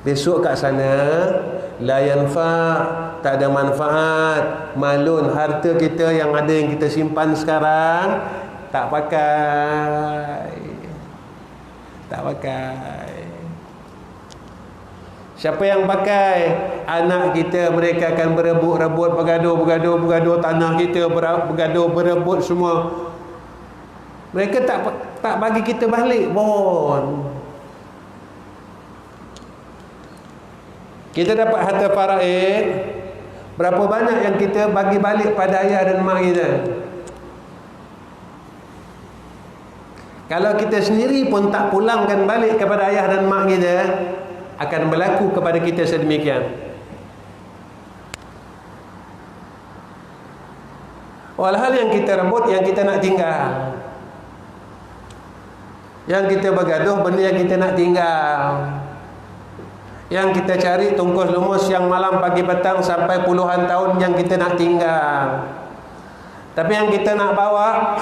Besok kat sana la yanfa', tak ada manfaat, malun, harta kita yang ada yang kita simpan sekarang tak pakai. Siapa yang pakai? Anak kita. Mereka akan berebut-rebut, bergaduh tanah kita, bergaduh berebut semua. Mereka tak bagi kita balik pun. Kita dapat harta faraid, berapa banyak yang kita bagi balik pada ayah dan mak kita? Kalau kita sendiri pun tak pulangkan balik kepada ayah dan mak kita, akan berlaku kepada kita sedemikian. Hal-hal yang kita rebut, yang kita nak tinggal, yang kita bergaduh, benda yang kita nak tinggal, yang kita cari tungkus lumus siang malam pagi petang sampai puluhan tahun yang kita nak tinggal. Tapi yang kita nak bawa,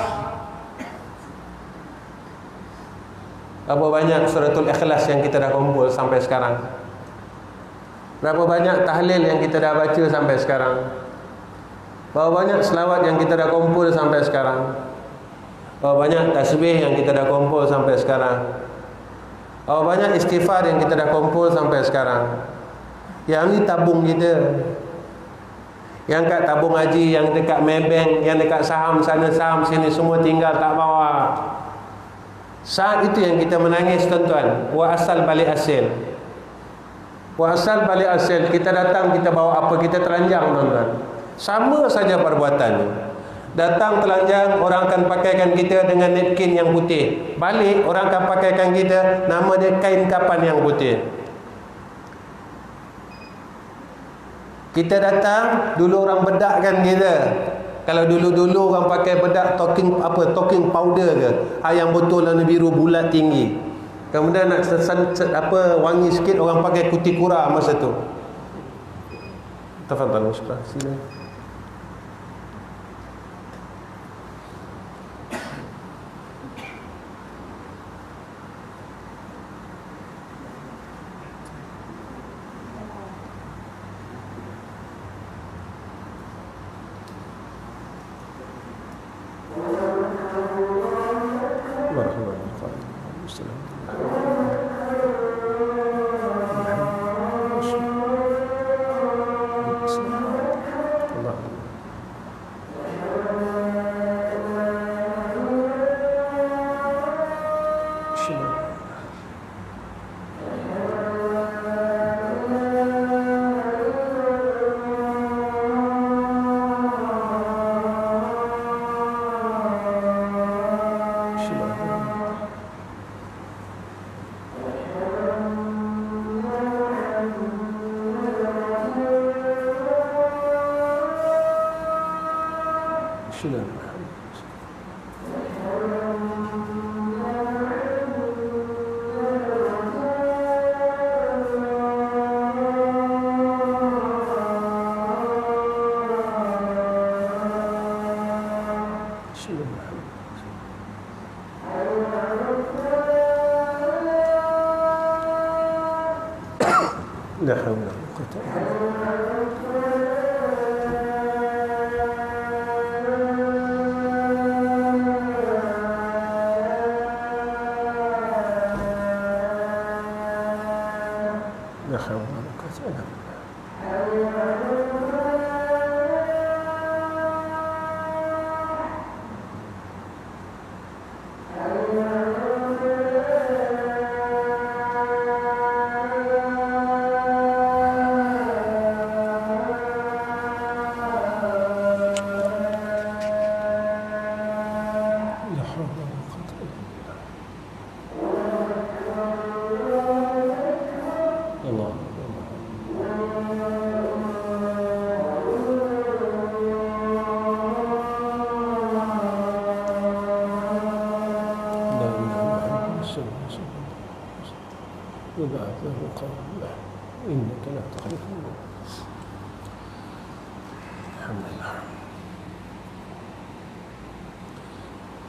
berapa banyak suratul ikhlas yang kita dah kumpul sampai sekarang? Berapa banyak tahlil yang kita dah baca sampai sekarang? Berapa banyak selawat yang kita dah kumpul sampai sekarang? Berapa banyak tasbih yang kita dah kumpul sampai sekarang? Berapa banyak istighfar yang kita dah kumpul sampai sekarang? Yang ni tabung kita. Yang kat tabung haji, yang dekat Maybank, yang dekat saham sana saham sini, semua tinggal tak bawa. Saat itu yang kita menangis tuan-tuan. Wa asal balik hasil. Wa asal balik hasil. Kita datang, kita bawa apa, kita telanjang tuan-tuan. Sama saja perbuatannya. Datang telanjang, orang akan pakaikan kita dengan napkin yang putih. Balik, orang akan pakaikan kita, nama dia kain kapan yang putih. Kita datang, dulu orang bedakkan kita. Kalau dulu-dulu orang pakai bedak talking powder ke, yang botol warna biru bulat tinggi. Kemudian nak wangi sikit, orang pakai kutikura masa tu. Tafadhal Ustaz, sila. La hawla wa la quwwata illa billah. La haula wala quwwata illa billah.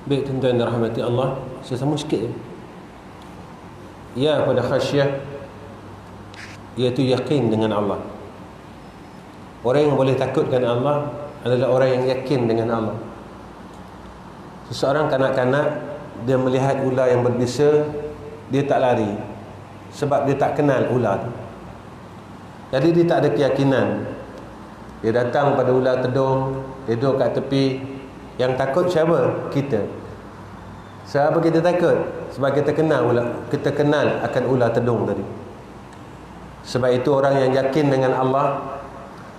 Baik tuan-tuan dan rahmati Allah, saya sambung sikit. Ya pada khasyah, iaitu yakin dengan Allah. Orang yang boleh takutkan Allah adalah orang yang yakin dengan Allah. Seseorang kanak-kanak, dia melihat ular yang berbisa, dia tak lari sebab dia tak kenal ular tu. Jadi dia tak ada keyakinan. Dia datang pada ular tedung, dia duduk kat tepi. Yang takut siapa? Kita. Sebab kita takut? Sebab kita kenal akan ular tedung tadi. Sebab itu orang yang yakin dengan Allah,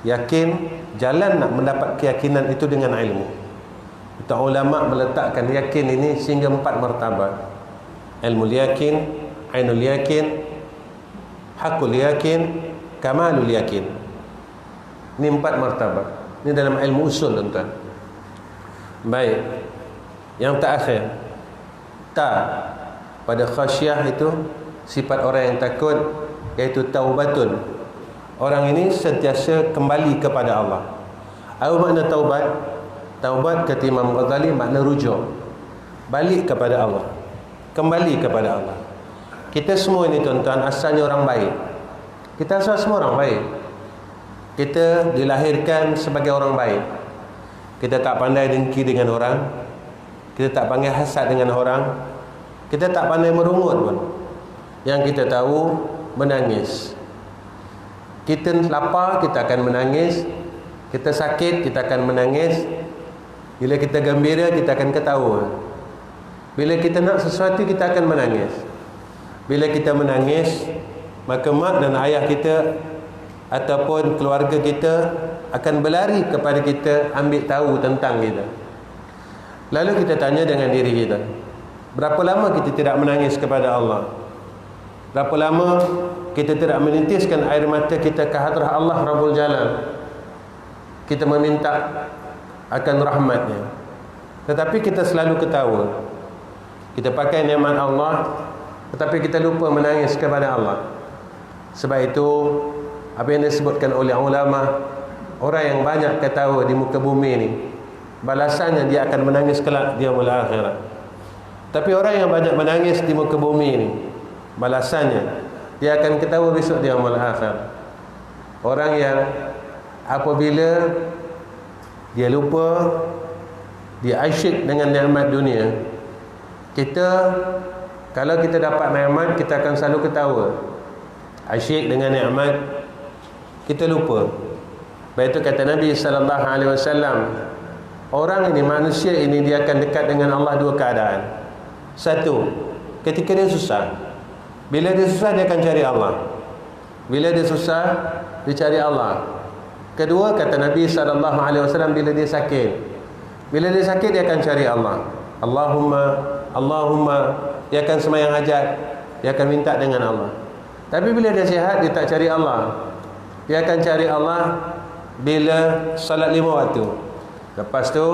yakin, jalan nak mendapat keyakinan itu dengan ilmu. Itu ulama meletakkan yakin ini sehingga 4 martabat. Ilmul yakin, ainul yakin, hakul yakin, kamalul yakin. Ini 4 martabat. Ini dalam ilmu usul, tuan-tuan. Baik. Yang terakhir, pada khasyah itu sifat orang yang takut, iaitu taubatun. Orang ini sentiasa kembali kepada Allah. Apa makna taubat? Taubat kata Imam Ghazali makna rujuk, balik kepada Allah, kembali kepada Allah. Kita semua ini tuan-tuan asalnya orang baik. Kita asal semua orang baik. Kita dilahirkan sebagai orang baik. Kita tak pandai dengki dengan orang, kita tak pandai hasad dengan orang, kita tak pandai merungut pun. Yang kita tahu, menangis. Kita lapar, kita akan menangis. Kita sakit, kita akan menangis. Bila kita gembira, kita akan ketawa. Bila kita nak sesuatu, kita akan menangis. Bila kita menangis, maka mak dan ayah kita ataupun keluarga kita akan berlari kepada kita, ambil tahu tentang kita. Lalu kita tanya dengan diri kita, berapa lama kita tidak menangis kepada Allah? Berapa lama kita tidak menitiskan air mata kita ke hadrah Allah Rabbul Jalal? Kita meminta akan rahmatnya, tetapi kita selalu ketawa. Kita pakai nikmat Allah, tetapi kita lupa menangis kepada Allah. Sebab itu apa yang disebutkan oleh ulama, orang yang banyak ketawa di muka bumi ni, balasannya dia akan menangis kelak di yaumul akhirat. Tapi orang yang banyak menangis di muka bumi ni, balasannya dia akan ketawa besok di yaumul akhirat. Orang yang apabila dia lupa, dia asyik dengan nikmat dunia. Kita, kalau kita dapat nikmat, kita akan selalu ketawa. Asyik dengan nikmat, kita lupa. Baik itu kata Nabi SAW, orang ini, manusia ini, dia akan dekat dengan Allah 2 keadaan. 1, ketika dia susah. Bila dia susah, dia akan cari Allah. Bila dia susah, dia cari Allah. Kedua, kata Nabi SAW, bila dia sakit. Bila dia sakit, dia akan cari Allah. Allahumma, dia akan sembahyang hajat, dia akan minta dengan Allah. Tapi bila dia sihat, dia tak cari Allah. Dia akan cari Allah bila salat 5 waktu. Lepas tu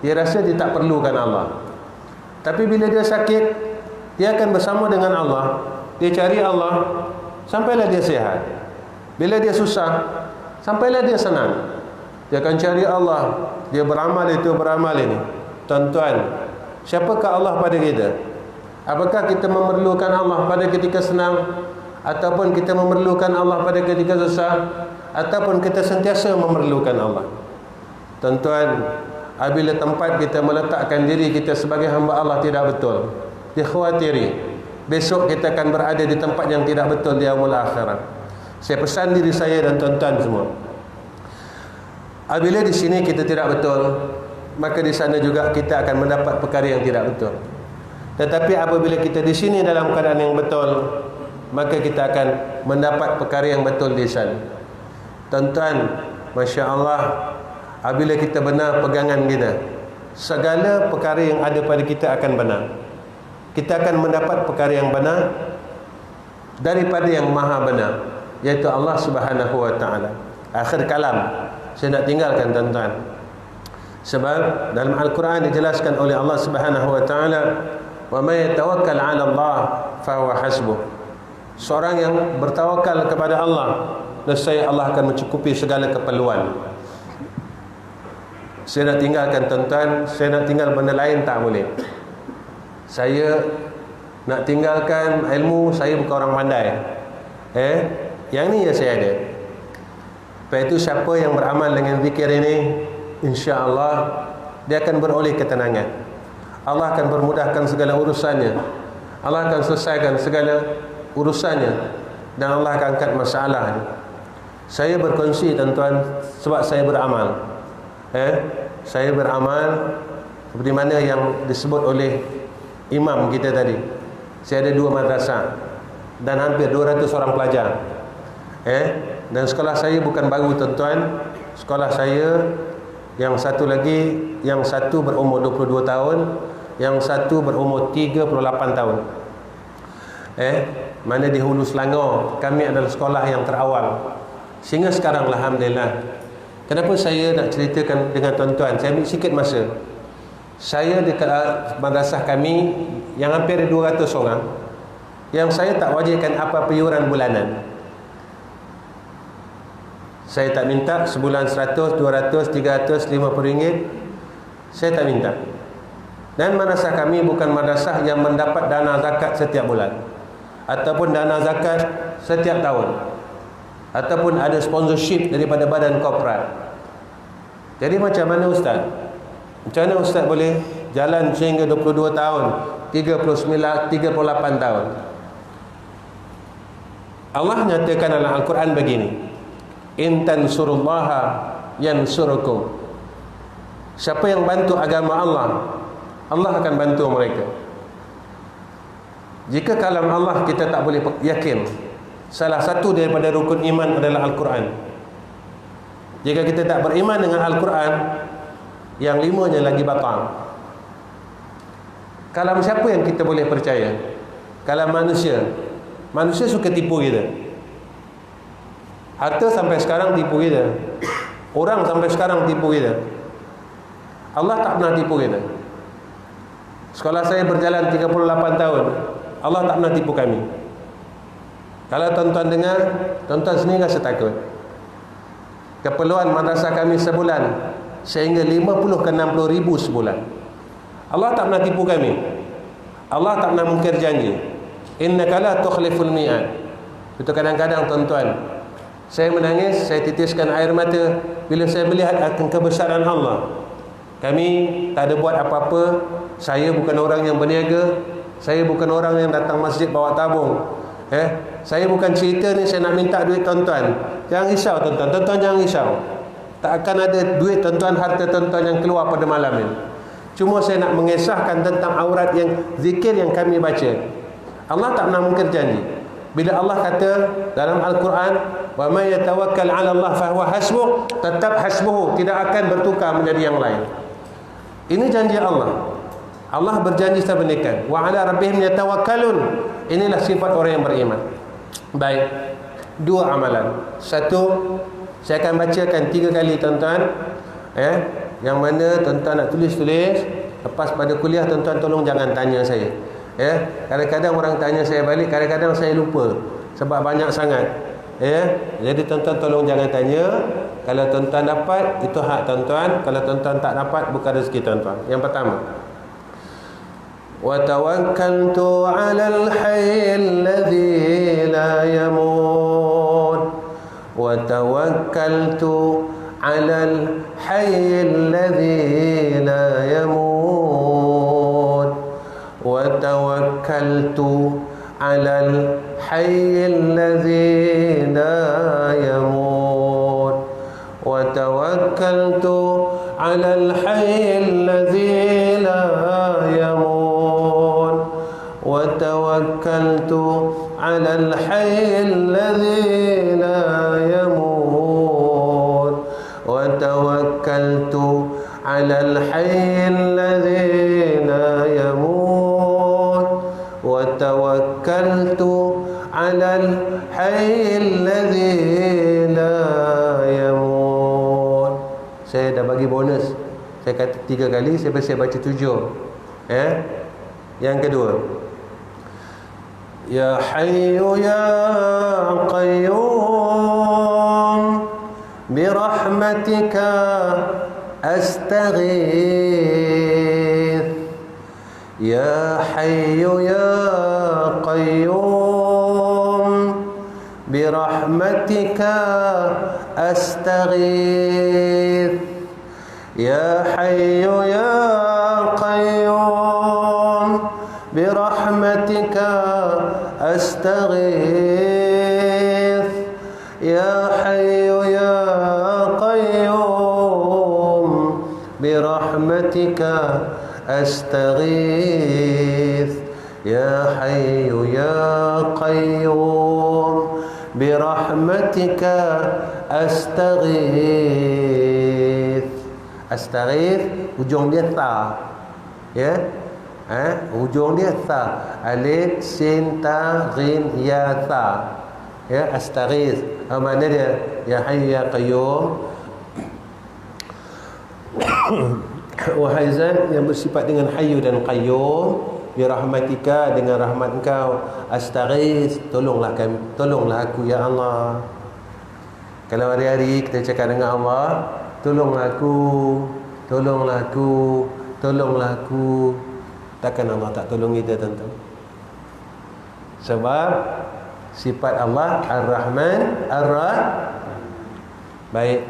dia rasa dia tak perlukan Allah. Tapi bila dia sakit, dia akan bersama dengan Allah. Dia cari Allah sampailah dia sihat. Bila dia susah, sampailah dia senang. Dia akan cari Allah. Dia beramal itu, beramal ini. Tuan-tuan, siapakah Allah pada kita? Apakah kita memerlukan Allah pada ketika senang, ataupun kita memerlukan Allah pada ketika susah, ataupun kita sentiasa memerlukan Allah? Tuan-tuan, apabila tempat kita meletakkan diri kita sebagai hamba Allah tidak betul, dikhawatiri besok kita akan berada di tempat yang tidak betul di yaumul akhirat. Saya pesan diri saya dan tuan-tuan semua, apabila di sini kita tidak betul, maka di sana juga kita akan mendapat perkara yang tidak betul. Tetapi apabila kita di sini dalam keadaan yang betul, maka kita akan mendapat perkara yang betul di sana. Tuan-tuan, Masya Allah, apabila kita benar pegangan kita, segala perkara yang ada pada kita akan benar. Kita akan mendapat perkara yang benar daripada yang maha benar, iaitu Allah Subhanahu wa ta'ala. Akhir kalam saya nak tinggalkan tuan-tuan, sebab dalam Al-Quran dijelaskan oleh Allah Subhanahu wa ta'ala, wa may yatawakkal 'ala Allah fa huwa hasbuh. Seorang yang bertawakal kepada Allah, nescaya Allah akan mencukupi segala keperluan. Saya nak tinggalkan tuan-tuan, saya nak tinggal benda lain tak boleh. Saya nak tinggalkan ilmu, saya bukan orang pandai. Yang ni ya saya ada. Lepas itu siapa yang beramal dengan zikir ini, insya-Allah dia akan beroleh ketenangan. Allah akan bermudahkan segala urusannya. Allah akan selesaikan segala urusannya, dan Allah akan angkat masalahnya. Saya berkongsi tuan-tuan sebab saya beramal. Saya beramal seperti mana yang disebut oleh imam kita tadi. Saya ada 2 madrasah dan hampir 200 orang pelajar. Dan sekolah saya bukan baru tuan-tuan. Sekolah saya yang satu lagi, yang satu berumur 22 tahun, yang satu berumur 38 tahun. Mana di Hulu Selangor, kami adalah sekolah yang terawal. Sehingga sekarang alhamdulillah. Kenapa saya nak ceritakan dengan tuan-tuan? Saya ambil sikit masa. Saya di madrasah kami yang hampir 200 orang, yang saya tak wajibkan apa-apa iuran bulanan. Saya tak minta sebulan 100, 200, 300, RM50. Saya tak minta. Dan madrasah kami bukan madrasah yang mendapat dana zakat setiap bulan, ataupun dana zakat setiap tahun, ataupun ada sponsorship daripada badan korporat. Jadi macam mana ustaz? Macam mana ustaz boleh jalan sehingga 22 tahun, 39, 38 tahun? Allah nyatakan dalam Al-Quran begini, in tansurullaha yansurukum. Siapa yang bantu agama Allah, Allah akan bantu mereka. Jika kalam Allah kita tak boleh yakin, salah satu daripada rukun iman adalah Al-Quran. Jika kita tak beriman dengan Al-Quran, yang 5-nya lagi batal. Kalam siapa yang kita boleh percaya? Kalam manusia. Manusia suka tipu kita. Harta sampai sekarang tipu kita. Orang sampai sekarang tipu kita. Allah tak pernah tipu kita. Sekolah saya berjalan 38 tahun. Allah tak pernah tipu kami. Kalau tuan-tuan dengar, tuan-tuan sendiri rasa takut. Keperluan madrasah kami sebulan sehingga 50 ke 60 ribu sebulan. Allah tak pernah tipu kami. Allah tak pernah mungkir janji. Innaka la tukhliful mi'ad. Itu kadang-kadang tuan-tuan, saya menangis, saya titiskan air mata bila saya melihat akan kebesaran Allah. Kami tak ada buat apa-apa. Saya bukan orang yang berniaga. Saya bukan orang yang datang masjid bawa tabung. Saya bukan cerita ni saya nak minta duit tuan-tuan. Jangan risau tuan-tuan. Tuan-tuan jangan risau. Tak akan ada duit tuan-tuan, harta tuan-tuan yang keluar pada malam ini. Cuma saya nak mengisahkan tentang aurat yang zikir yang kami baca. Allah tak pernah mungkir janji. Bila Allah kata dalam Al-Quran, wa may yatawakkal 'ala Allah fa huwa hasbuh, tetap hasbuhu, tidak akan bertukar menjadi yang lain. Ini janji Allah. Allah berjanji sebenarnya. Wa 'ala rabbihim yatawakkalun. Inilah sifat orang yang beriman. Baik. 2 amalan. 1, saya akan bacakan 3 kali tuan-tuan. Yang mana tuan-tuan nak tulis-tulis. Lepas pada kuliah tuan-tuan tolong jangan tanya saya. Kadang-kadang orang tanya saya balik, kadang-kadang saya lupa sebab banyak sangat. Jadi tuan-tuan tolong jangan tanya. Kalau tuan-tuan dapat, itu hak tuan-tuan. Kalau tuan-tuan tak dapat, bukan rezeki tuan-tuan. Yang pertama, wa tawakkaltu 'alal hayyil ladzi la yamut. Wa tawakkaltu 'alal hayyil ladzi la yamut. Wa tawakkaltu على الحي الذي لا يموت وتوكلت على الحي الذي لا يموت وتوكلت على الحي الذي لا يموت وتوكلت على الحي الذي لا يموت وتوكلت على الحي الذي لا يموت. Saya dah bagi bonus. Saya kata 3 kali, saya baca 7. Yang kedua, Ya Hayyu Ya Qayyum birahmatika astaghith. Ya Hayyu Ya Qayyum birahmatika astaghith. Ya Hayyu Ya Qayyum birahmatika astaghith. Ya Hayyu Ya Qayyum birahmatika astaghith. Ya Hayyu Ya Qayyum birahmatika astaghith. Astaghith ujung dia ta, ya, ujung dia ta, alif sin ta ghin ya ta, ya, astaghith. Makna dia Ya Hayyu Ya Qayyum, wahai Zat yang bersifat dengan Hayyu dan Qayyum, birahmatika, dengan rahmat Engkau, astaghith, tolonglah kami, tolonglah aku ya Allah. Kalau hari-hari kita cakap dengan Allah, tolonglah aku, tolonglah aku, tolonglah aku, takkan Allah tak tolong kita, tuan-tuan? Sebab sifat Allah Ar-Rahman Ar-Rahim. Baik,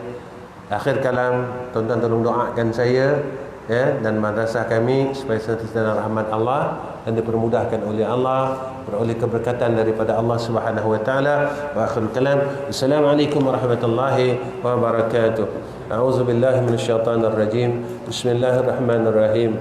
akhir kalam, tuan-tuan tolong doakan saya, ya, dan madrasah kami supaya sentiasa dalam rahmat Allah dan dipermudahkan oleh Allah, beroleh keberkatan daripada Allah Subhanahu wa taala. Wa akhirul kalam, assalamualaikum warahmatullahi wabarakatuh. A'udzu billahi minasyaitonir rajim. Bismillahirrahmanirrahim.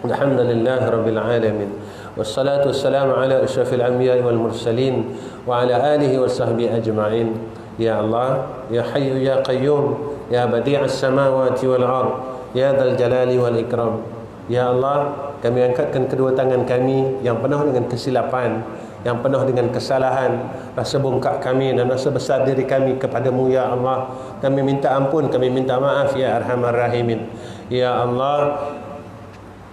Alhamdulillahi rabbil alamin. Wassalatu wassalamu ala asyrafil anbiya'i wal mursalin wa ala alihi wa sahbihi ajma'in. Ya Allah, Ya Hayyu Ya Qayyum, Ya Badi'as samawati wal ardh, Ya Dzal Jalali wal Ikram. Ya Allah, kami angkatkan kedua tangan kami yang penuh dengan kesilapan, yang penuh dengan kesalahan, rasa bongkak kami dan rasa besar diri kami kepadamu ya Allah. Kami minta ampun, kami minta maaf ya Arhamar Rahimin. Ya Allah,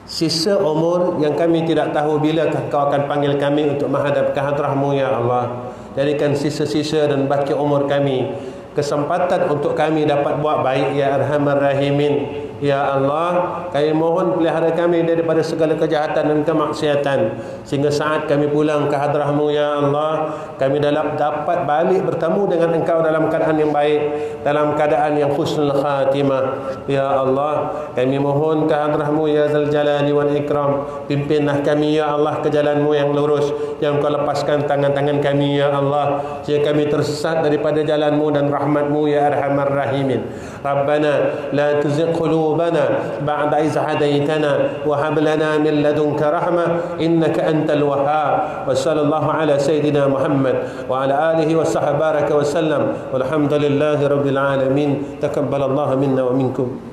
sisa umur yang kami tidak tahu bila Kau akan panggil kami untuk menghadap ke hadrah-Mu ya Allah. Jadikan sisa-sisa dan baki umur kami kesempatan untuk kami dapat buat baik ya Arhamar Rahimin. Ya Allah, kami mohon pelihara kami daripada segala kejahatan dan kemaksiatan, sehingga saat kami pulang ke hadrah-Mu ya Allah, kami dapat balik bertemu dengan Engkau dalam keadaan yang baik, dalam keadaan yang husnul khatimah. Ya Allah, kami mohon ke hadrah-Mu ya Dzal Jalali wal Ikram, pimpinlah kami ya Allah ke jalan-Mu yang lurus, yang Kau lepaskan tangan-tangan kami ya Allah, jika kami tersesat daripada jalan-Mu dan rahmat-Mu ya Arhamar Rahimin. Rabbana la tuzigh qulubana ba'da idh hadaytana wa hab lana min ladunka rahmah innaka antal wahhab. Wa sallallahu ala sayidina Muhammad wa ala alihi wa sahbihi baraka wa sallam. Walhamdulillahi rabbil alamin. Taqabbalallahu minna wa minkum.